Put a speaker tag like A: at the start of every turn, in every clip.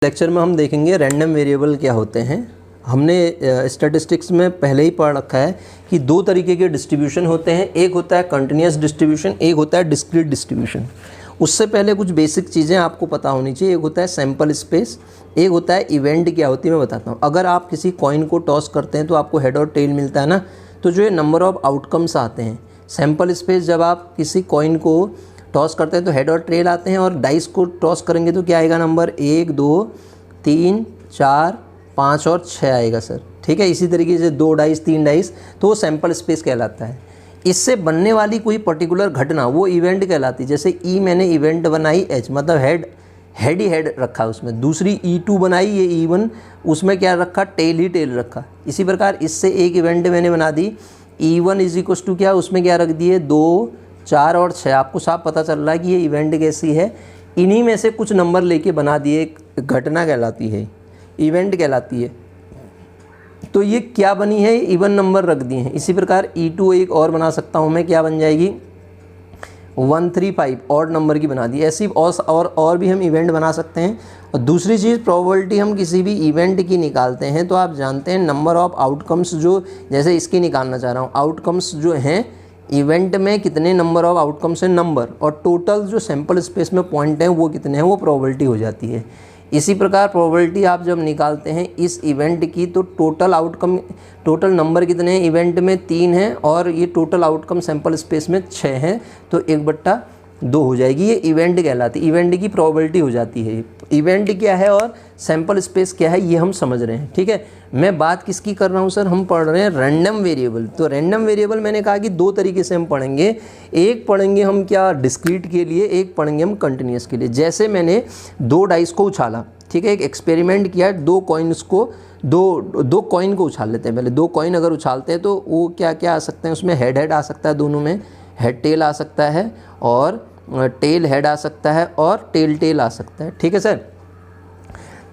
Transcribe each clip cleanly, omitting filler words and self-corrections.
A: Lecture में हम देखेंगे रैंडम वेरिएबल क्या होते हैं। हमने स्टैटिस्टिक्स में पहले ही पढ़ रखा है कि दो तरीके के डिस्ट्रीब्यूशन होते हैं, एक होता है कंटिन्यूस डिस्ट्रीब्यूशन, एक होता है डिस्क्रीट डिस्ट्रीब्यूशन। उससे पहले कुछ बेसिक चीज़ें आपको पता होनी चाहिए। एक होता है सैम्पल स्पेस, एक होता है इवेंट क्या होती है मैं बताता हूँ। अगर आप किसी कॉइन को टॉस करते हैं तो आपको हेड और टेल मिलता है ना, तो जो है नंबर ऑफ आउटकम्स आते हैं। सैम्पल स्पेस जब आप किसी कॉइन को टॉस करते हैं तो हेड और टेल आते हैं, और डाइस को टॉस करेंगे तो क्या आएगा नंबर 1 2 3 4 5 और 6 आएगा सर। ठीक है, इसी तरीके से 2 डाइस 3 डाइस, तो वो सैम्पल स्पेस कहलाता है। इससे बनने वाली कोई पर्टिकुलर घटना वो इवेंट कहलाती है। जैसे ई मैंने इवेंट बनाई एच, मतलब हेड ही हेड रखा उसमें। दूसरी E2 बनाई, ये E1, उसमें क्या रखा, टेल ही टेल रखा। इसी प्रकार इससे एक इवेंट मैंने बना दी E1 इज इक्वल टू क्या, उसमें क्या रख दिए 2 4 और 6। आपको साफ पता चल रहा है कि ये इवेंट कैसी है। इन्हीं में से कुछ नंबर लेके बना दिए, एक घटना कहलाती है, इवेंट कहलाती है। तो ये क्या बनी है, इवन नंबर रख दिए हैं। इसी प्रकार E2 एक और बना सकता हूँ मैं, क्या बन जाएगी 135, ऑड नंबर की बना दी। ऐसी और भी हम इवेंट बना सकते हैं। और दूसरी चीज़, प्रोबेबिलिटी हम किसी भी इवेंट की निकालते हैं तो आप जानते हैं नंबर ऑफ आउटकम्स, जो जैसे इसकी निकालना चाह रहा हूँ, आउटकम्स जो हैं इवेंट में कितने नंबर ऑफ आउटकम्स हैं नंबर, और टोटल जो सैम्पल स्पेस में पॉइंट हैं वो कितने हैं, वो प्रोबेबिलिटी हो जाती है। इसी प्रकार प्रोबेबिलिटी आप जब निकालते हैं इस इवेंट की, तो टोटल आउटकम, टोटल नंबर कितने हैं इवेंट में 3 हैं, और ये टोटल आउटकम सैम्पल स्पेस में 6 हैं, तो 1/2 हो जाएगी। ये इवेंट कहलाती है, इवेंट की प्रोबेबिलिटी हो जाती है। इवेंट क्या है और सैम्पल स्पेस क्या है ये हम समझ रहे हैं। ठीक है, मैं बात किसकी कर रहा हूँ सर, हम पढ़ रहे हैं रैंडम वेरिएबल। तो रैंडम वेरिएबल मैंने कहा कि दो तरीके से हम पढ़ेंगे। एक पढ़ेंगे हम क्या, डिस्क्रीट के लिए, एक पढ़ेंगे हम कंटिन्यूस के लिए। जैसे मैंने 2 डाइस को उछाला, ठीक है, एक एक्सपेरिमेंट किया, 2 कॉइन्स को, दो कॉइन को उछाल लेते हैं। पहले 2 कॉइन अगर उछालते हैं तो वो क्या क्या आ सकते हैं, उसमें हेड आ सकता है, दोनों में हेड टेल आ सकता है, और टेल हेड आ सकता है, और टेल टेल आ सकता है। ठीक है सर,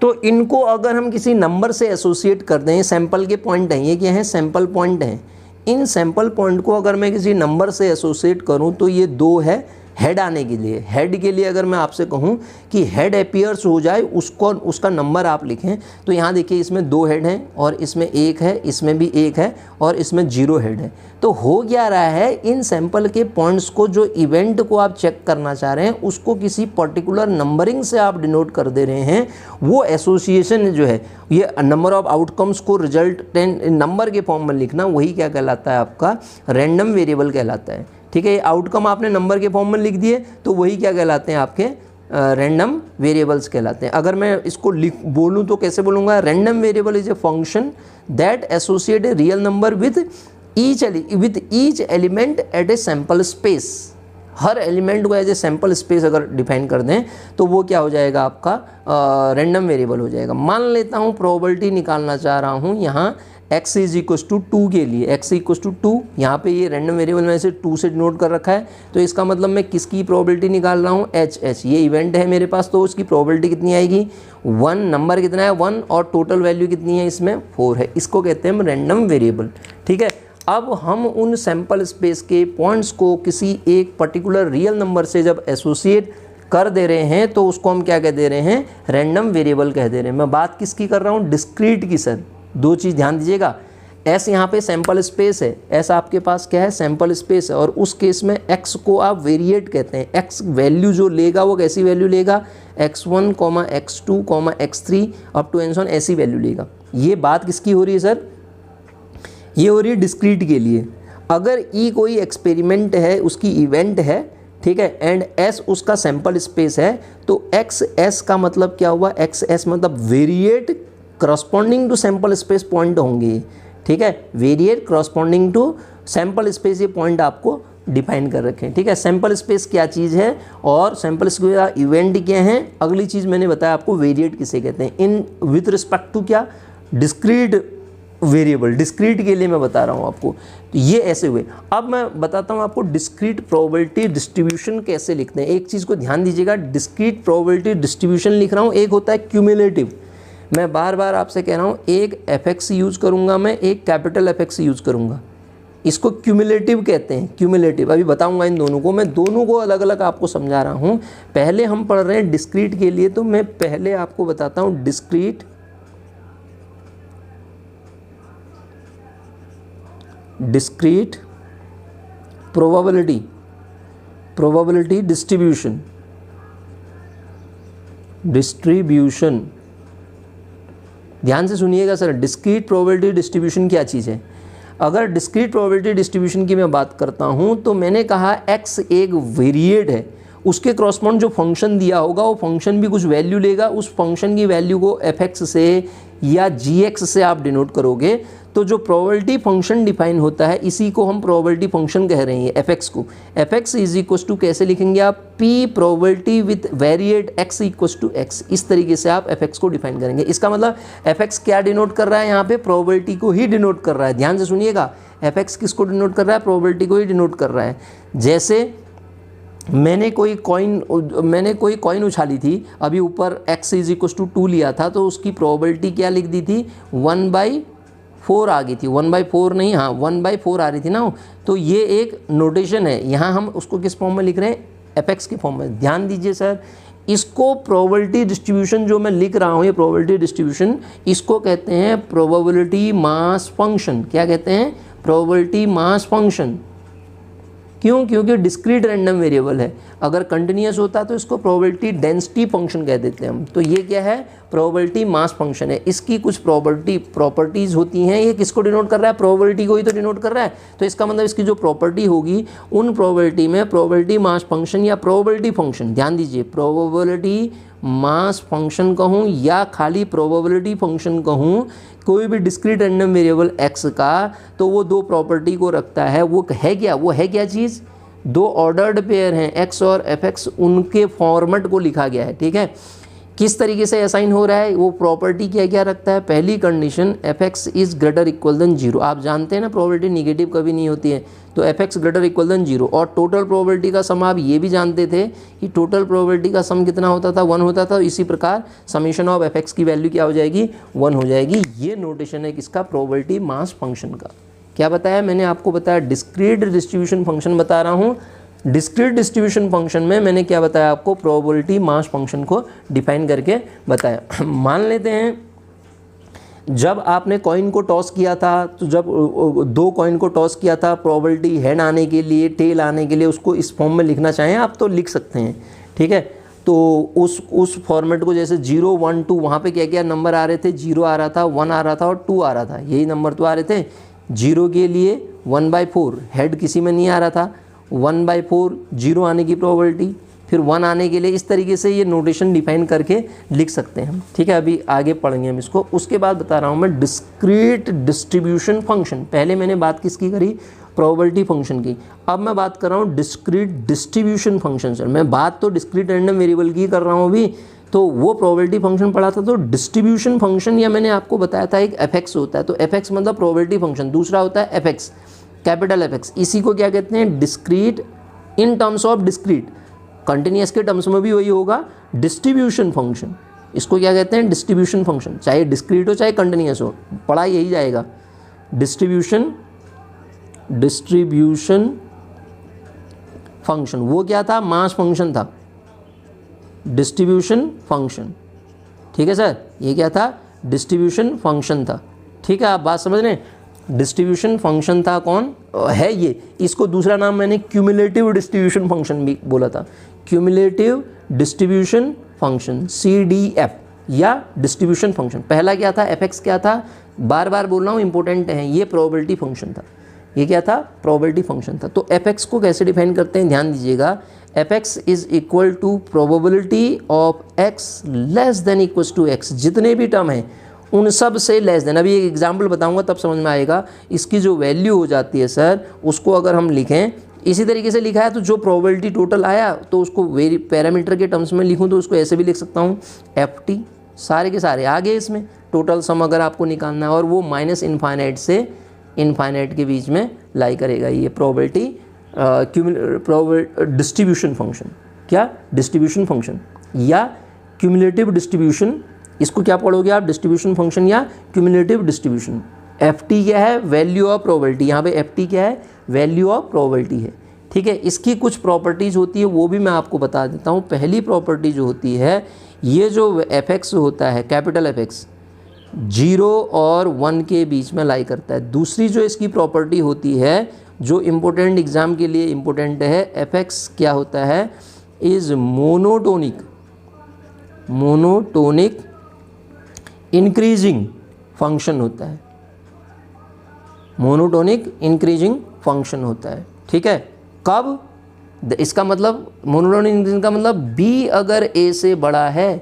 A: तो इनको अगर हम किसी नंबर से एसोसिएट कर दें, सैंपल के पॉइंट हैं, ये क्या है, सैंपल पॉइंट हैं। इन सैंपल पॉइंट को अगर मैं किसी नंबर से एसोसिएट करूं तो ये 2 है हेड आने के लिए। हेड के लिए अगर मैं आपसे कहूं कि हेड अपीयर्स हो जाए, उसको उसका नंबर आप लिखें, तो यहाँ देखिए इसमें 2 हेड हैं, और इसमें 1 है, इसमें भी 1 है, और इसमें 0 हेड है। तो हो क्या रहा है, इन सैंपल के पॉइंट्स को, जो इवेंट को आप चेक करना चाह रहे हैं, उसको किसी पर्टिकुलर नंबरिंग से आप डिनोट कर दे रहे हैं। वो एसोसिएशन जो है, ये नंबर ऑफ आउटकम्स को रिजल्ट नंबर के फॉर्म में लिखना, वही क्या कहलाता है, आपका रैंडम वेरिएबल कहलाता है। ठीक है, आउटकम आपने नंबर के फॉर्म में लिख दिए तो वही क्या कहलाते हैं, आपके रैंडम वेरिएबल्स कहलाते हैं। अगर मैं इसको बोलूँ तो कैसे बोलूँगा, random variable is a function that associate a real number with each element at a sample space. हर एलिमेंट को एज ए सैम्पल स्पेस अगर डिफाइन कर दें तो वो क्या हो जाएगा, आपका रैंडम वेरिएबल हो जाएगा। मान लेता हूँ प्रोबेबिलिटी निकालना चाह रहा हूँ यहाँ x इज इक्व टू 2 के लिए, x इक्व टू 2, यहाँ पे ये रैंडम वेरिएबल में से 2 से डिनोट कर रखा है, तो इसका मतलब मैं किसकी प्रोबेबिलिटी निकाल रहा हूँ, h। ये इवेंट है मेरे पास, तो उसकी प्रोबेबिलिटी कितनी आएगी 1, नंबर कितना है 1, और टोटल वैल्यू कितनी है इसमें 4 है। इसको कहते हैं हम रैंडम वेरिएबल। ठीक है, अब हम उन सैम्पल स्पेस के पॉइंट्स को किसी एक पर्टिकुलर रियल नंबर से जब एसोसिएट कर दे रहे हैं तो उसको हम क्या कह दे रहे हैं, रैंडम वेरिएबल कह दे रहे हैं। मैं बात किसकी कर रहा हूँ, डिस्क्रीट की सर। 2 चीज़ ध्यान दीजिएगा, S यहाँ पे सैम्पल स्पेस है, S आपके पास क्या है, सैम्पल स्पेस है, और उस केस में X को आप वेरिएट कहते हैं। X वैल्यू जो लेगा वो कैसी वैल्यू लेगा, x1, x2, x3 up to n ऐसी वैल्यू लेगा। ये बात किसकी हो रही है सर, ये हो रही है डिस्क्रीट के लिए। अगर E कोई एक्सपेरिमेंट है, उसकी इवेंट है, ठीक है, एंड S उसका सैम्पल स्पेस है, तो XS का मतलब क्या हुआ, XS मतलब variate corresponding to sample space point होंगे। ठीक है, variate corresponding to sample space, ये पॉइंट आपको डिफाइन कर रखें। ठीक है, सैम्पल स्पेस क्या चीज़ है और सैम्पल स्पेस इवेंट क्या है। अगली चीज़ मैंने बताया आपको वेरिएट किसे कहते हैं, इन विथ रिस्पेक्ट टू क्या, डिस्क्रीट वेरिएबल। डिस्क्रीट के लिए मैं बता रहा हूँ आपको, तो ये ऐसे हुए। अब मैं बताता हूँ आपको डिस्क्रीट प्रोबेबिलिटी डिस्ट्रीब्यूशन कैसे लिखते हैं। एक चीज़ को ध्यान दीजिएगा, डिस्क्रीट प्रोबेबिलिटी डिस्ट्रीब्यूशन लिख रहा हूँ, एक होता है क्यूमुलेटिव। मैं बार बार आपसे कह रहा हूँ, एक fx यूज़ करूँगा मैं, एक कैपिटल Fx यूज़ करूँगा। इसको क्यूमुलेटिव कहते हैं, क्यूमुलेटिव। अभी बताऊंगा इन दोनों को, मैं दोनों को अलग अलग आपको समझा रहा हूँ। पहले हम पढ़ रहे हैं डिस्क्रीट के लिए, तो मैं पहले आपको बताता हूँ डिस्क्रीट प्रोबेबिलिटी डिस्ट्रीब्यूशन। ध्यान से सुनिएगा सर, डिस्क्रीट प्रोबेबिलिटी डिस्ट्रीब्यूशन क्या चीज़ है। अगर डिस्क्रीट प्रोबेबिलिटी डिस्ट्रीब्यूशन की मैं बात करता हूँ तो मैंने कहा x एक वेरिएट है, उसके क्रॉसपॉन्ड जो फंक्शन दिया होगा वो फंक्शन भी कुछ वैल्यू लेगा, उस फंक्शन की वैल्यू को fx से या gx से आप डिनोट करोगे। तो जो प्रोबेबिलिटी फंक्शन डिफाइन होता है इसी को हम प्रोबेबिलिटी फंक्शन कह रहे हैं, fx को। fx इज इक्वल टू कैसे लिखेंगे आप, p probability with variate x equal to x, इस तरीके से आप fx को डिफाइन करेंगे। इसका मतलब fx क्या डिनोट कर रहा है, यहाँ पे प्रोबेबिलिटी को ही डिनोट कर रहा है। ध्यान से सुनिएगा, fx किसको डिनोट कर रहा है, प्रोबेबिलिटी को ही डिनोट कर रहा है। जैसे मैंने कोई कॉइन उछाली थी, अभी ऊपर x इज इक्वल टू 2 लिया था, तो उसकी प्रोबेबिलिटी क्या लिख दी थी, 1/4 आ गई थी। 1/4 नहीं, हाँ 1/4 आ रही थी ना। तो ये एक नोटेशन है, यहाँ हम उसको किस फॉर्म में लिख रहे हैं, fx के फॉर्म में। ध्यान दीजिए सर, इसको प्रोबेबिलिटी डिस्ट्रीब्यूशन जो मैं लिख रहा हूँ, ये प्रोबेबिलिटी डिस्ट्रीब्यूशन, इसको कहते हैं प्रोबेबिलिटी मास फंक्शन। क्या कहते हैं, प्रोबेबिलिटी मास फंक्शन। क्यों, क्योंकि डिस्क्रीट रैंडम वेरिएबल है। अगर कंटिन्यूस होता तो इसको प्रोबेबिलिटी डेंसिटी फंक्शन कह देते हैं हम। तो ये क्या है, प्रोबेबिलिटी मास फंक्शन है। इसकी कुछ प्रॉपर्टीज होती हैं। ये किसको डिनोट कर रहा है, प्रोबेबिलिटी को ही तो डिनोट कर रहा है। तो इसका मतलब इसकी जो प्रॉपर्टी होगी उन प्रोबेबिलिटी में प्रोबेबिलिटी मास फंक्शन या प्रोबेबिलिटी फंक्शन, ध्यान दीजिए, प्रोबेबिलिटी मास फंक्शन कहूँ या खाली प्रोबेबिलिटी फंक्शन कहूँ, कोई भी डिस्क्रीट रैंडम वेरिएबल x का, तो वो दो प्रॉपर्टी को रखता है। वो है क्या, वो है क्या चीज़, दो ऑर्डर्ड पेयर हैं x और fx, उनके फॉर्मेट को लिखा गया है। ठीक है, किस तरीके से असाइन हो रहा है, वो प्रॉपर्टी क्या क्या रखता है। पहली condition fx is greater equal than 0। आप जानते हैं ना प्रोबेबिलिटी निगेटिव कभी नहीं होती है, तो fx ग्रेटर इक्वल देन 0। और टोटल प्रोबेबिलिटी का सम आप ये भी जानते थे कि टोटल प्रोबेबिलिटी का सम कितना होता था, 1 होता था। इसी प्रकार समीशन ऑफ fx की वैल्यू क्या हो जाएगी, 1 हो जाएगी। ये नोटेशन है किसका, प्रोबेबिलिटी मास फंक्शन का। क्या बताया मैंने आपको, बताया डिस्क्रीट डिस्ट्रीब्यूशन फंक्शन बता रहा हूँ। डिस्क्रीट डिस्ट्रीब्यूशन फंक्शन में मैंने क्या बताया आपको, प्रोबेबिलिटी मास फंक्शन को डिफाइन करके बताया। मान लेते हैं जब आपने कॉइन को टॉस किया था, तो जब दो कॉइन को टॉस किया था, प्रोबेबिलिटी हेड आने के लिए, टेल आने के लिए, उसको इस फॉर्म में लिखना चाहें आप तो लिख सकते हैं। ठीक है, तो उस फॉर्मेट को जैसे 0 1 2, वहाँ पे क्या क्या नंबर आ रहे थे, 0 आ रहा था, 1 आ रहा था और 2 आ रहा था। यही नंबर तो आ रहे थे। 0 के लिए 1/4, हेड किसी में नहीं आ रहा था, 1/4 0 आने की प्रोबेबिलिटी, फिर 1 आने के लिए। इस तरीके से ये नोटेशन डिफाइन करके लिख सकते हैं हम। ठीक है, अभी आगे पढ़ेंगे हम इसको। उसके बाद बता रहा हूँ मैं डिस्क्रीट डिस्ट्रीब्यूशन फंक्शन। पहले मैंने बात किसकी करी, प्रोबेबिलिटी फंक्शन की। अब मैं बात कर रहा हूँ डिस्क्रीट डिस्ट्रीब्यूशन फंक्शन। सर मैं बात तो डिस्क्रीट रैंडम वेरिएबल की कर रहा हूँ अभी, तो वो प्रोबेबिलिटी फंक्शन पढ़ा था। तो डिस्ट्रीब्यूशन फंक्शन या मैंने आपको बताया था एक fx होता है, तो fx मतलब प्रोबेबिलिटी फंक्शन, दूसरा होता है fx, कैपिटल fx। इसी को क्या कहते हैं, discrete in terms of discrete. Continuous के टर्म्स में भी वही होगा, डिस्ट्रीब्यूशन फंक्शन। इसको क्या कहते हैं, डिस्ट्रीब्यूशन फंक्शन। चाहे डिस्क्रीट हो चाहे कंटिन्यूस हो, पढ़ा यही जाएगा। डिस्ट्रीब्यूशन फंक्शन वो क्या था, मास फंक्शन था, डिस्ट्रीब्यूशन फंक्शन। ठीक है सर, ये क्या था, डिस्ट्रीब्यूशन फंक्शन था। ठीक है, आप बात समझ रहे हैं, डिस्ट्रीब्यूशन फंक्शन था कौन है ये। इसको दूसरा नाम मैंने क्यूमुलेटिव डिस्ट्रीब्यूशन फंक्शन भी बोला था, क्यूमुलेटिव डिस्ट्रीब्यूशन फंक्शन, CDF या डिस्ट्रीब्यूशन फंक्शन। पहला क्या था, fx क्या था, बार बार बोल रहा हूँ, इंपॉर्टेंट है, ये प्रोबेबिलिटी फंक्शन था। ये क्या था, प्रोबेबिलिटी फंक्शन था। तो fx को कैसे डिफाइन करते हैं, ध्यान दीजिएगा, fx is equal to probability of x less than equal to x। जितने भी टर्म हैं उन सब से लेस देन। अभी एक एग्जाम्पल बताऊंगा तब समझ में आएगा। इसकी जो वैल्यू हो जाती है सर, उसको अगर हम लिखें इसी तरीके से लिखा है, तो जो प्रोबेबिलिटी टोटल आया तो उसको वेरी पैरामीटर के टर्म्स में लिखूं तो उसको ऐसे भी लिख सकता हूँ, ft सारे के सारे आ गए इसमें, टोटल सम अगर आपको निकालना है, और वो माइनस इनफाइनाइट से इनफाइनाइट के बीच में लाई करेगा ये प्रोबेबिलिटी डिस्ट्रीब्यूशन फंक्शन। क्या, डिस्ट्रीब्यूशन फंक्शन या क्यूमुलेटिव डिस्ट्रीब्यूशन। इसको क्या पढ़ोगे आप, डिस्ट्रीब्यूशन फंक्शन या क्यूमुलेटिव डिस्ट्रीब्यूशन। एफ टी क्या है, वैल्यू ऑफ प्रोबेबिलिटी, यहाँ पे एफ टी क्या है, वैल्यू ऑफ प्रोबेबिलिटी है, ठीक है। इसकी कुछ प्रॉपर्टीज़ होती है वो भी मैं आपको बता देता हूँ। पहली प्रॉपर्टी जो होती है, ये जो एफ एक्स होता है, कैपिटल एफ एक्स 0 और 1 के बीच में लाई करता है। दूसरी जो इसकी प्रॉपर्टी होती है जो इम्पोर्टेंट एग्ज़ाम के लिए इम्पोर्टेंट है, एफ एक्स क्या होता है, is monotonic, monotonic increasing function होता है, मोनोटोनिक इंक्रीजिंग फंक्शन होता है, ठीक है। कब, इसका मतलब मोनोटोनिक इंक्रीजिंग का मतलब बी अगर ए से बड़ा है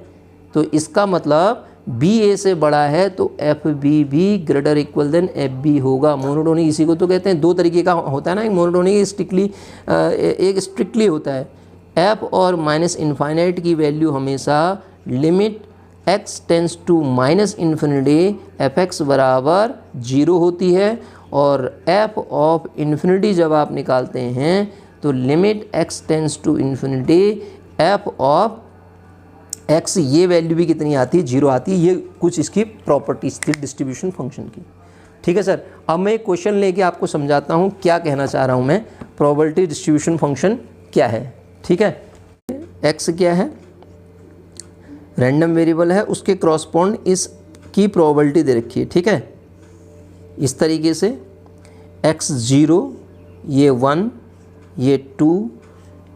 A: तो इसका मतलब बी ए से बड़ा है तो एफ बी भी greater equal than F B होगा। मोनोटोनिक इसी को तो कहते हैं, दो तरीके का होता है ना, एक मोनोटोनिक स्ट्रिक्टली, एक स्ट्रिक्टली होता है। एफ और माइनस इन्फाइनाइट की वैल्यू हमेशा limit x tends to minus infinity F X बराबर 0 होती है, और f ऑफ इन्फिनिटी जब आप निकालते हैं तो limit x tends to infinity f of x, ये वैल्यू भी कितनी आती है, 0 आती है। ये कुछ इसकी प्रॉपर्टीज थी डिस्ट्रीब्यूशन फंक्शन की, ठीक है सर। अब मैं एक क्वेश्चन लेके आपको समझाता हूँ क्या कहना चाह रहा हूँ मैं, प्रोबेबिलिटी डिस्ट्रीब्यूशन फंक्शन क्या है, ठीक है। x क्या है, रैंडम वेरिएबल है, उसके क्रॉसपॉन्ड इसकी प्रोबेबिलिटी दे रखी है, ठीक है। इस तरीके से x0, ये 1, ये 2,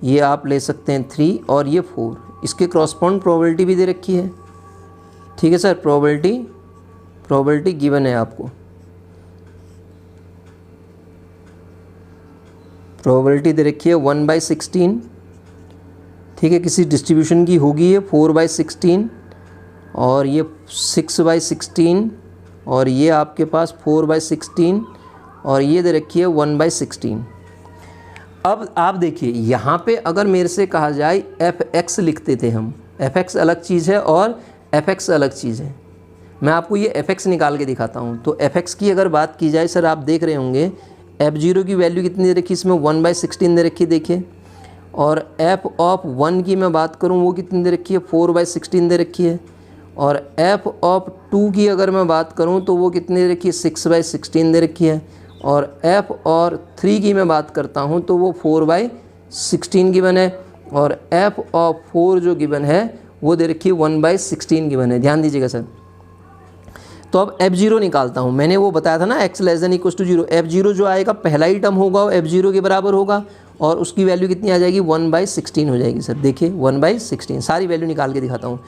A: ये आप ले सकते हैं 3 और ये 4, इसके क्रॉसपॉन्ड प्रोबेबिलिटी भी दे रखी है, ठीक है सर। प्रोबेबिलिटी गिवन है आपको, प्रोबेबिलिटी दे रखी है 1/16, ठीक है। किसी डिस्ट्रीब्यूशन की होगी ये 4/16 और ये 6/16 और ये आपके पास 4/16 और ये दे रखी है 1/16। अब आप देखिए यहाँ पे अगर मेरे से कहा जाए एफ एक्स लिखते थे हम, एफ एक्स अलग चीज़ है और एफ एक्स अलग चीज़ है। मैं आपको ये एफ एक्स निकाल के दिखाता हूँ। तो एफ एक्स की अगर बात की जाए सर, आप देख रहे होंगे f0 की वैल्यू कितनी दे रखी है इसमें, 1/16 दे रखी है, देखिए। और f ऑफ 1 की मैं बात करूँ वो कितनी दे रखी है, 4/16 दे रखी है। और f ऑफ 2 की अगर मैं बात करूँ तो वो कितनी दे रखी है, 6/16 दे रखी है। और f और 3 की मैं बात करता हूँ तो वो 4/16 गिवन है। और f ऑफ 4 जो गिवन है वो दे रखी है 1/16 गिवन है। ध्यान दीजिएगा सर। तो अब f0 निकालता हूँ, मैंने वो बताया था ना x less than equal to 0, f0 जो आएगा पहला ही टर्म होगा वो f0 के बराबर होगा और उसकी वैल्यू कितनी आ जाएगी, 1/16 हो जाएगी सर। देखिए 1/16, सारी वैल्यू निकाल के दिखाता हूँ।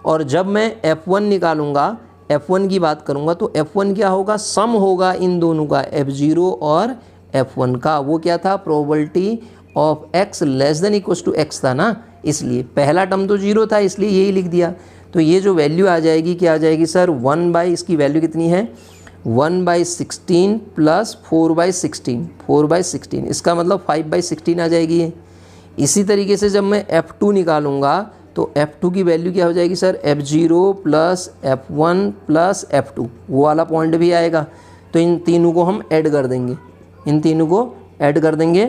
A: और जब मैं f1 निकालूंगा, f1 की बात करूंगा तो f1 क्या होगा, सम होगा इन दोनों का, f0 और f1 का। वो क्या था, probability of x less than equal to x था ना, इसलिए पहला टर्म तो 0 था इसलिए यही लिख दिया। तो ये जो वैल्यू आ जाएगी क्या आ जाएगी सर, 1 इसकी वैल्यू कितनी है, 1/16 प्लस 4/16, 4/16, इसका मतलब 5/16 आ जाएगी ये। इसी तरीके से जब मैं f2 निकालूंगा तो f2 की वैल्यू क्या हो जाएगी sir, f0 plus f1 plus f2, वो वाला पॉइंट भी आएगा। तो इन तीनों को हम ऐड कर देंगे, इन तीनों को ऐड कर देंगे।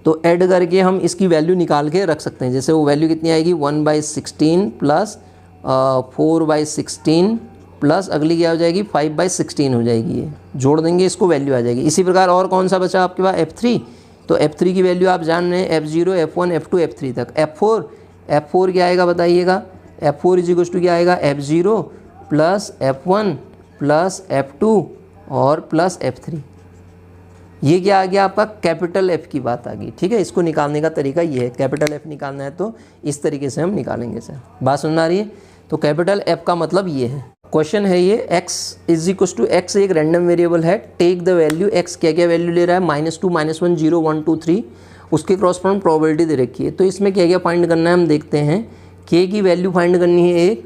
A: तो ऐड करके हम इसकी वैल्यू निकाल के रख सकते हैं। जैसे वो वैल्यू कितनी आएगी, 1/16 प्लस 4/16 प्लस अगली क्या हो जाएगी, 5/16 हो जाएगी। ये जोड़ देंगे इसको, वैल्यू आ जाएगी। इसी प्रकार और कौन सा बचा आपके पास, f3। तो f3 की वैल्यू आप जान रहे हैं, f0, f1, f2, f3 तक। f4 क्या आएगा बताइएगा, f4 इज इक्वल टू क्या आएगा, f0 plus f1 plus f2 और प्लस f3। ये क्या आ गया आपका, कैपिटल F की बात आ गई, ठीक है। इसको निकालने का तरीका ये है, कैपिटल F निकालना है तो इस तरीके से हम निकालेंगे सर। बात सुन आ रही है। तो कैपिटल F का मतलब ये है। क्वेश्चन है ये, x is equal to x एक रैंडम वेरिएबल है, टेक द वैल्यू, x क्या क्या वैल्यू ले रहा है, -2, -1, 0, 1, 2, 3, उसके क्रॉसपॉन्ड प्रोबेबिलिटी दे रखी है। तो इसमें क्या क्या फाइंड करना है हम देखते हैं। k की वैल्यू फाइंड करनी है 1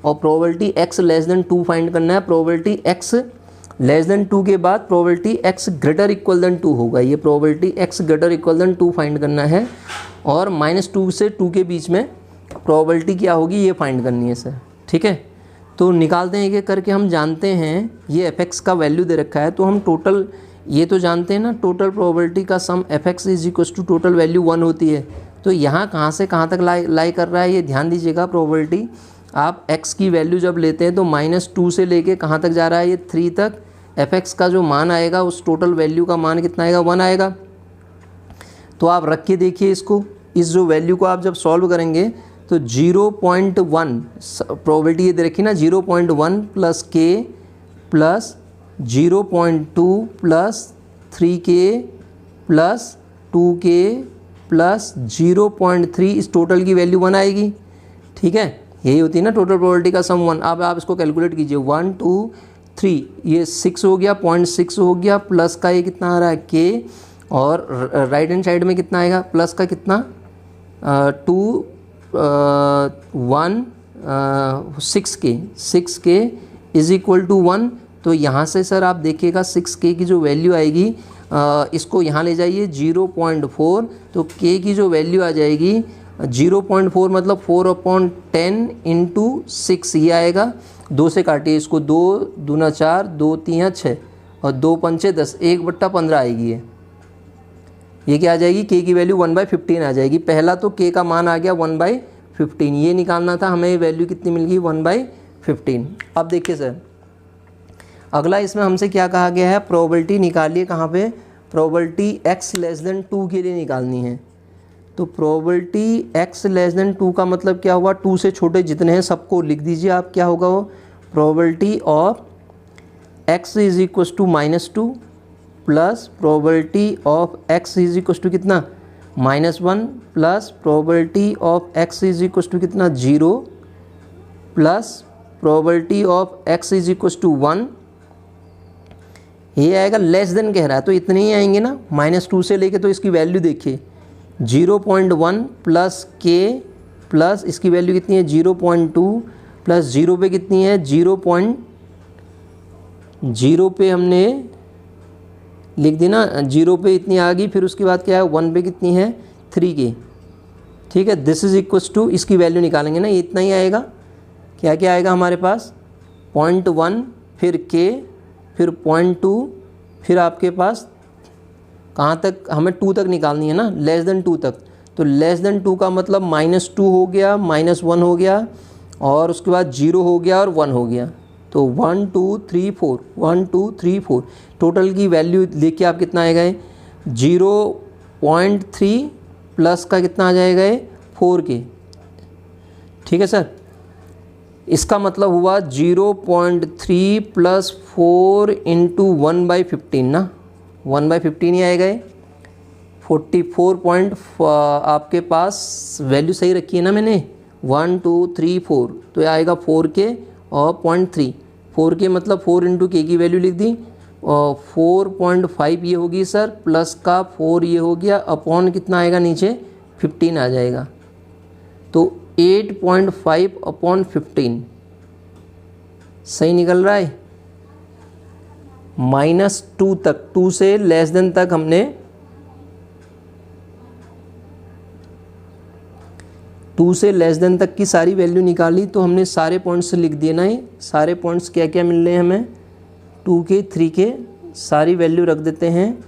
A: और probability x less than 2 find करना है। प्रोबेबिलिटी x लेस देन 2 के बाद probability x greater equal than 2 होगा। ये probability x greater equal than 2 find करना है। और -2 से 2 के बीच में प्रोबेबिलिटी क्या होगी ये फाइंड करनी है सर, ठीक है। तो निकालते हैं एक एक करके। हम जानते हैं ये f(x) का वैल्यू दे रखा है तो हम टोटल ये तो जानते हैं ना, टोटल प्रोबेबिलिटी का sum f(x) is equal to total value 1 होती है। तो यहाँ कहाँ से कहाँ तक लाई कर रहा है ये ध्यान दीजिएगा। प्रोबेबिलिटी आप x की वैल्यू जब लेते हैं तो -2 से लेके कहाँ तक जा रहा है ये 3 तक, f(x) का जो मान आएगा उस टोटल वैल्यू का मान कितना आएगा, 1 आएगा। तो आप रख के देखिए इसको, इस जो वैल्यू को आप जब सॉल्व करेंगे तो 0.1 प्रोबेबिलिटी ये दे रखी ना, 0.1 प्लस के plus 0.2 plus 3k plus 2k plus 0.3, इस टोटल की वैल्यू 1 आएगी। ठीक है, यही होती है ना टोटल प्रोबेबिलिटी का सम 1। अब आप इसको कैलकुलेट कीजिए, 1 2 3, ये 6 हो गया, 0.6 हो गया, प्लस का ये कितना आ रहा है k, और राइट हैंड साइड में कितना आएगा, प्लस का कितना 2 1 6k इज इक्वल टू 1। तो यहाँ से सर आप देखिएगा 6k की जो वैल्यू आएगी, इसको यहाँ ले जाइए 0.4, तो k की जो वैल्यू आ जाएगी 0.4 मतलब 4/10 इंटू 6 ये आएगा। 2 से काटिए इसको, 2 दूना 4, 2 3 6 और 2 पंचे 10, 1/15 आएगी ये क्या आ जाएगी, k की वैल्यू 1/15 आ जाएगी। पहला तो k का मान आ गया 1/15, ये निकालना था हमें, वैल्यू कितनी मिल गई 1/15। अब देखिए सर अगला इसमें हमसे क्या कहा गया है, प्रोबेबिलिटी निकालिए। कहाँ पे, प्रोबेबिलिटी x लेस देन 2 के लिए निकालनी है। तो प्रोबेबिलिटी x लेस देन 2 का मतलब क्या हुआ, 2 से छोटे जितने हैं सबको लिख दीजिए आप, क्या होगा वो, probability of x is equal to -2 plus probability of x is equal to कितना, -1 plus probability of x is equal to कितना 0 plus probability of x is equal to 1। ये आएगा लेस देन कह रहा है तो इतने ही आएंगे ना, -2 से लेके, तो इसकी वैल्यू देखिए 0.1 प्लस k प्लस इसकी वैल्यू कितनी है 0.2 प्लस 0 पे कितनी है 0.0 पे हमने लिख दी ना, 0 पे इतनी आ गई, फिर उसके बाद क्या है 1 पे कितनी है 3k। ठीक है, दिस इज इक्वल टू, इसकी वैल्यू निकालेंगे ना, ये इतना ही आएगा। क्या क्या आएगा हमारे पास, 0.1 फिर k फिर 0.2 फिर आपके पास कहाँ तक, हमें 2 तक निकालनी है ना, लेस देन 2 तक। तो लेस देन 2 का मतलब -2 हो गया, -1 हो गया, और उसके बाद 0 हो गया और 1 हो गया। तो 1 2 3 4 1 2 3 4 टोटल की वैल्यू लेके आप कितना आएगा, 0.3 प्लस का कितना आ जाएगा 4k। ठीक है सर, इसका मतलब हुआ 0.3 प्लस 4 इंटू 1/15 ना, 1/15 ही आएगा। 44 आपके पास वैल्यू सही रखी है ना मैंने, 1 2 3 4, तो ये आएगा 4k और 0.3, 4k मतलब 4 इंटू k की वैल्यू लिख दी, और 4.5 ये होगी सर, प्लस का 4 ये हो गया, अपॉन कितना आएगा नीचे 15 आ जाएगा। तो 8.5/15 सही निकल रहा है। -2 तक, 2 से लेस देन तक हमने 2 से लेस देन तक की सारी वैल्यू निकाली, तो हमने सारे पॉइंट्स लिख दिए ना, ये सारे पॉइंट्स क्या क्या मिल रहे हैं हमें, 2k 3k सारी वैल्यू रख देते हैं।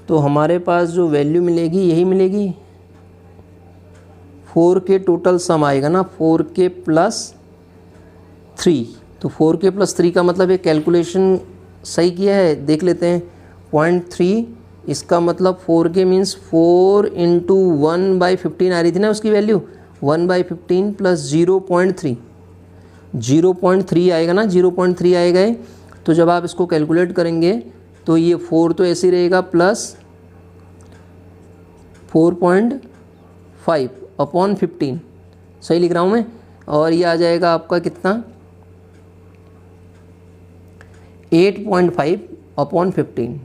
A: तो हमारे पास जो वैल्यू मिलेगी यही मिलेगी, 4k टोटल सम आएगा ना, 4k प्लस 3। तो 4k प्लस 3 का मतलब ये कैलकुलेशन सही किया है, देख लेते हैं। 0.3 इसका मतलब 4k मीन्स 4 इंटू 1/15 आ रही थी ना उसकी वैल्यू, 1/15 प्लस 0.3, 0.3 आएगा ना, 0.3 आएगा। तो जब आप इसको कैलकुलेट करेंगे तो ये 4 तो ऐसे ही रहेगा, प्लस 4.5/15 सही लिख रहा हूँ मैं, और ये आ जाएगा आपका कितना 8.5/15,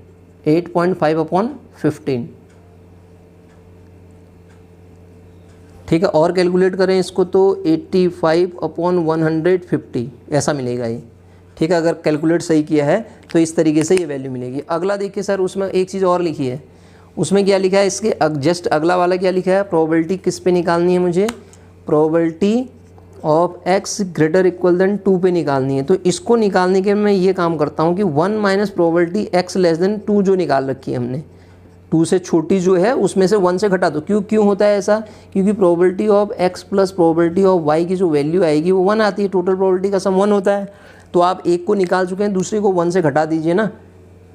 A: 8.5/15। ठीक है, और कैलकुलेट करें इसको तो 85/150 ऐसा मिलेगा ये। ठीक है, अगर कैलकुलेट सही किया है तो इस तरीके से ये वैल्यू मिलेगी। अगला देखिए सर, उसमें एक चीज़ और लिखी है, उसमें क्या लिखा है, इसके जस्ट अगला वाला क्या लिखा है, प्रोबेबिलिटी किस पे निकालनी है मुझे, probability of x greater equal than 2 पे निकालनी है। तो इसको निकालने के मैं ये काम करता हूँ कि 1 minus probability x less than 2 जो निकाल रखी है हमने, 2 से छोटी जो है उसमें से 1 से घटा दो। क्यों होता है ऐसा, क्योंकि probability of x plus probability of y की जो वैल्यू आएगी वो 1 आती है, टोटल प्रोबेबिलिटी का सम 1 होता है। तो आप एक को निकाल चुके हैं, दूसरे को 1 से घटा दीजिए ना,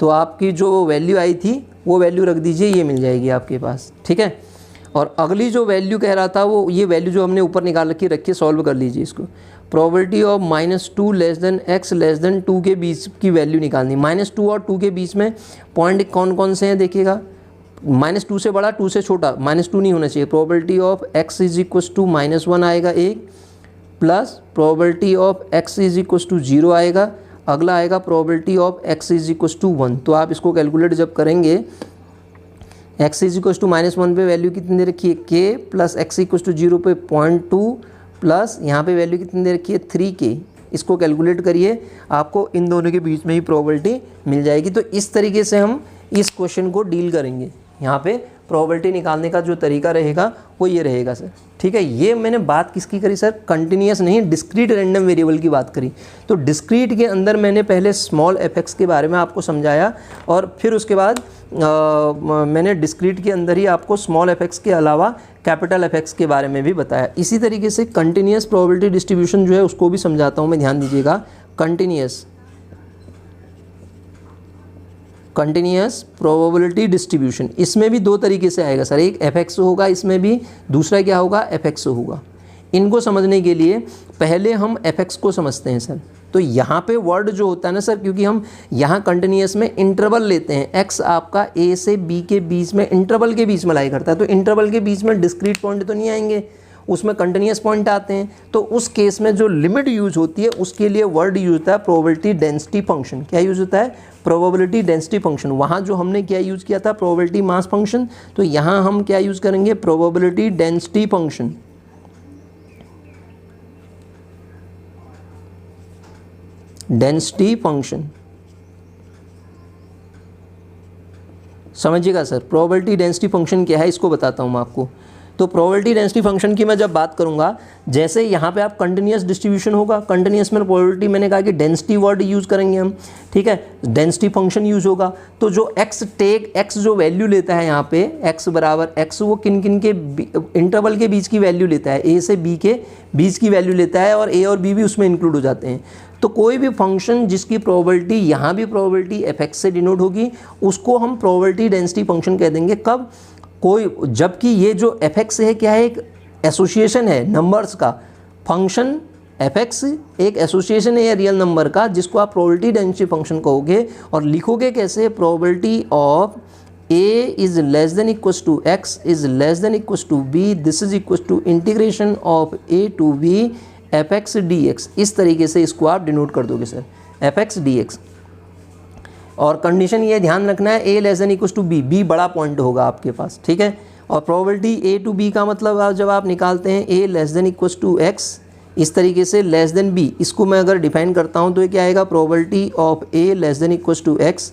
A: तो आपकी जो वैल्यू आई थी वो वैल्यू रख दीजिए, ये मिल जाएगी आपके पास, ठीक है। और अगली जो वैल्यू कह रहा था वो ये वैल्यू जो हमने ऊपर निकाल रखी रखिए, सॉल्व कर लीजिए इसको। Probability of -2 less than x less than 2 के बीच की वैल्यू निकालनी। -2 और 2 के बीच में पॉइंट कौन कौन से हैं देखिएगा, -2 से बड़ा, 2 से छोटा, -2 नहीं होना चाहिए। Probability of x is equals to -1 आएगा एक, plus probability of x is equals to 0 आएगा, अगला आएगा probability of x is equals to 1। तो आप इसको कैलकुलेट जब करेंगे, x इज इक्वस टू -1 पे वैल्यू कितनी दे रखी है k, plus x equals to 0 पे 0.2, प्लस यहाँ पे वैल्यू कितनी दे रखी है 3k। इसको कैलकुलेट करिए, आपको इन दोनों के बीच में ही प्रोबेबिलिटी मिल जाएगी। तो इस तरीके से हम इस क्वेश्चन को डील करेंगे। यहाँ पे प्रोबेबिलिटी निकालने का जो तरीका रहेगा वो ये रहेगा सर, ठीक है। ये मैंने बात किसकी करी सर, कंटिन्यूस नहीं, डिस्क्रीट रैंडम वेरिएबल की बात करी। तो डिस्क्रीट के अंदर मैंने पहले स्मॉल एफेक्ट्स के बारे में आपको समझाया, और फिर उसके बाद मैंने डिस्क्रीट के अंदर ही आपको स्मॉल एफेक्ट्स के अलावा कैपिटल एफेक्ट्स के बारे में भी बताया। इसी तरीके से कंटिन्यूस प्रोबेबिलिटी डिस्ट्रीब्यूशन जो है उसको भी समझाता हूँ मैं, ध्यान दीजिएगा। कंटिन्यूस प्रोबेबिलिटी डिस्ट्रीब्यूशन, इसमें भी दो तरीके से आएगा सर, एक एफएक्स होगा इसमें भी, दूसरा क्या होगा एफएक्स होगा। इनको समझने के लिए पहले हम एफएक्स को समझते हैं सर। तो यहाँ पे वर्ड जो होता है ना सर, क्योंकि हम यहाँ कंटिन्यूस में इंटरवल लेते हैं, एक्स आपका ए से बी के बीच में इंटरवल के बीच में लाई करता है, तो इंटरवल के बीच में डिस्क्रीट पॉइंट तो नहीं आएंगे, उसमें कंटिन्यूस पॉइंट आते हैं। तो उस केस में जो लिमिट यूज होती है उसके लिए वर्ड यूज होता है प्रोबेबिलिटी डेंसिटी फंक्शन। क्या यूज होता है, प्रोबेबिलिटी डेंसिटी फंक्शन। वहाँ जो हमने क्या यूज किया था, प्रोबेबिलिटी मास फंक्शन, तो यहाँ हम क्या यूज करेंगे, probability density function. Density function समझिएगा सर। प्रोबेबिलिटी डेंसिटी फंक्शन क्या है इसको बताता हूँ मैं आपको। तो प्रोबेबिलिटी डेंसिटी फंक्शन की मैं जब बात करूंगा, जैसे यहाँ पे आप कंटिन्यूस डिस्ट्रीब्यूशन होगा, कंटिन्यूस में प्रोबेबिलिटी मैंने कहा कि डेंसिटी वर्ड यूज़ करेंगे हम, ठीक है। डेंसिटी फंक्शन यूज़ होगा, तो जो एक्स जो वैल्यू लेता है यहाँ पे एक्स बराबर एक्स, वो किन किन के इंटरवल के बीच की वैल्यू लेता है, ए से बी के बीच की वैल्यू लेता है, और ए और बी भी उसमें इंक्लूड हो जाते हैं। तो कोई भी फंक्शन जिसकी प्रोबेबिलिटी यहाँ भी प्रोबेबिलिटी एफएक्स से डिनोट होगी, उसको हम प्रोबेबिलिटी डेंसिटी फंक्शन कह देंगे। कब, कोई, जबकि ये जो एफएक्स है क्या है, एक एसोसिएशन है नंबर्स का। फंक्शन एफएक्स एक एसोसिएशन है रियल नंबर का, जिसको आप प्रोबेबिलिटी डेंसिटी फंक्शन कहोगे, और लिखोगे कैसे, probability of A is less than equal to X is less than equal to B, this is equal to integration of A to B F X D X. इस तरीके से इसको आप denote कर दोगे sir, F X D X. और condition ये ध्यान रखना है, A less than equal to B, B बड़ा पॉइंट होगा आपके पास, ठीक है। और प्रोबेबिलिटी ए टू बी का मतलब जब आप निकालते हैं A less than equal to X, इस तरीके से लेस देन बी, इसको मैं अगर डिफाइन करता हूँ तो ये क्या आएगा, probability of A less than equal to X,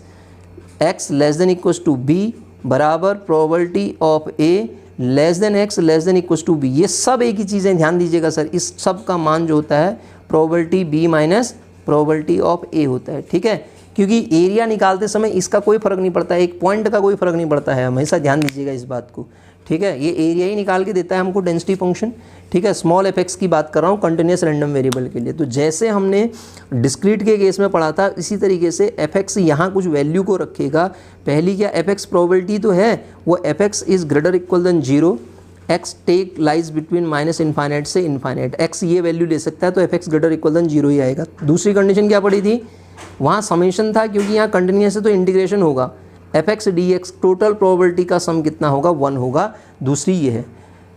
A: X less than equal to B बराबर probability of A less than X less than equal to B. ये सब एक ही चीज़ें, ध्यान दीजिएगा सर। इस सब का मान जो होता है probability B minus probability of A होता है, ठीक है। क्योंकि एरिया निकालते समय इसका कोई फ़र्क नहीं पड़ता है, एक पॉइंट का कोई फ़र्क नहीं पड़ता है, हमेशा ध्यान दीजिएगा इस बात को, ठीक है। ये एरिया ही निकाल के देता है हमको डेंसिटी फंक्शन, ठीक है। स्मॉल एफएक्स की बात कर रहा हूँ कंटिन्यूस रैंडम वेरिएबल के लिए। तो जैसे हमने डिस्क्रीट के केस में पढ़ा था, इसी तरीके से एफएक्स यहाँ कुछ वैल्यू को रखेगा। पहली क्या, एफएक्स प्रोबेबिलिटी तो है, वो FX is greater equal than 0, X take lies between minus infinite से इन्फाइनाइट, एक्स ये वैल्यू ले सकता है, तो एफएक्स ग्रेटर इक्वल देन 0 ही आएगा। दूसरी कंडीशन क्या पड़ी थी, वहाँ समेशन था, क्योंकि यहाँ कंटिन्यूस है तो इंटीग्रेशन होगा, F X D x total probability का सम कितना होगा, 1 होगा। दूसरी ये है।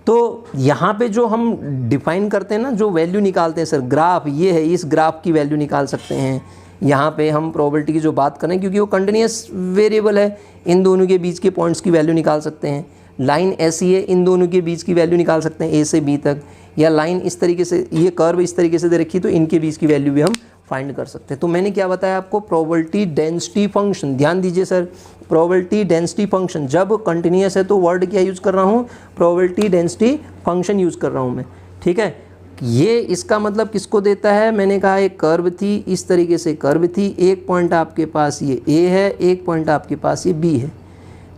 A: तो यहाँ पे जो हम डिफाइन करते हैं ना, जो वैल्यू निकालते हैं सर, ग्राफ ये है, इस ग्राफ की वैल्यू निकाल सकते हैं। यहाँ पे हम प्रोबेबिलिटी की जो बात करें, क्योंकि वो कंटिन्यूस वेरिएबल है, इन दोनों के बीच के पॉइंट्स की वैल्यू निकाल सकते हैं। लाइन ऐसी है, इन दोनों के बीच की वैल्यू निकाल सकते हैं ए से बी तक, या लाइन इस तरीके से, ये कर्व इस तरीके से दे रखी, तो इनके बीच की वैल्यू भी हम फाइंड कर सकते हैं। तो मैंने क्या बताया आपको, प्रोबेबिलिटी डेंसिटी फंक्शन। ध्यान दीजिए सर, प्रोबेबिलिटी डेंसिटी फंक्शन, जब कंटिन्यूस है तो वर्ड क्या यूज़ कर रहा हूँ, प्रोबेबिलिटी डेंसिटी फंक्शन यूज़ कर रहा हूँ मैं, ठीक है। ये इसका मतलब किसको देता है, मैंने कहा एक कर्व थी, इस तरीके से कर्व थी, एक पॉइंट आपके पास ये ए है, एक पॉइंट आपके पास ये बी है।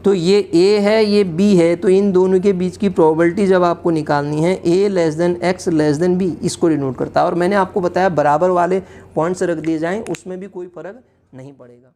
A: तो ये a है, ये b है, तो इन दोनों के बीच की प्रोबेबिलिटी जब आपको निकालनी है a less than x less then b, इसको डिनोट करता है। और मैंने आपको बताया बराबर वाले पॉइंट्स रख दिए जाएँ, उसमें भी कोई फ़र्क नहीं पड़ेगा।